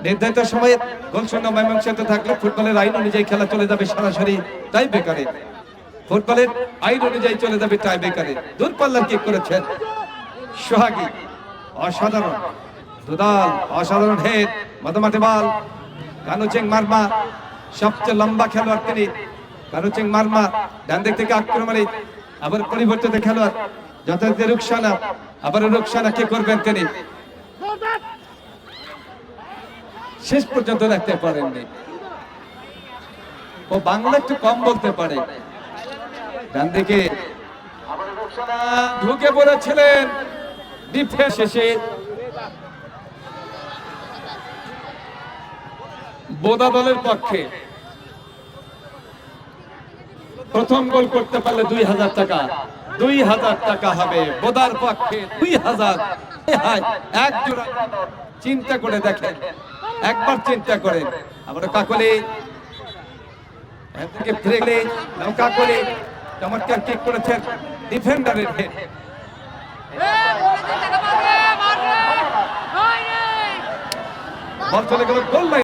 নির্ধারিত সময়ে গোল শূন্য ময়মনসিংহে থাকলে ফুটবলের আইন অনুযায়ী খেলা চলে যাবে সরাসরি টাই ব্রেকারে। ফুটবলের আইন অনুযায়ী চলে যাবে টাই ব্রেকারে। দূরপাল্লার কিক করেছেন সোহাগী, অসাধারণ দুদাল, অসাধারণ হেড, মধ্যমাঠে বল কানুচেং মারমা, সবচেয়ে লম্বা খেলোয়াড় তিনি কানুচেং মারমা। ডান দিক থেকে আক্রমণে আবার পরিবর্তিত খেলোয়াড় যথারীতি রুকসানা, আবার রুকসানা কি করবেন তিনি শেষ পর্যন্ত রাখতে পারেননি। ও বাংলা একটু কম বলতে পারে। ডান দিকে ঢুকে পড়েছিলেন ডিফেন্স শেষে বোদা দলের পক্ষে প্রথম গোল করতে পারলে 2000 টাকা, 2000 টাকা হবে বোদার পক্ষে। 2000 এক জোড়া। চিন্তা করে দেখেন, একবার চিন্তা করেন। আবার কাকলি কাকলি চমৎকার কিক করেছেন ডিফেন্ডারের হেড। বল চলে গেল গোল লাইন।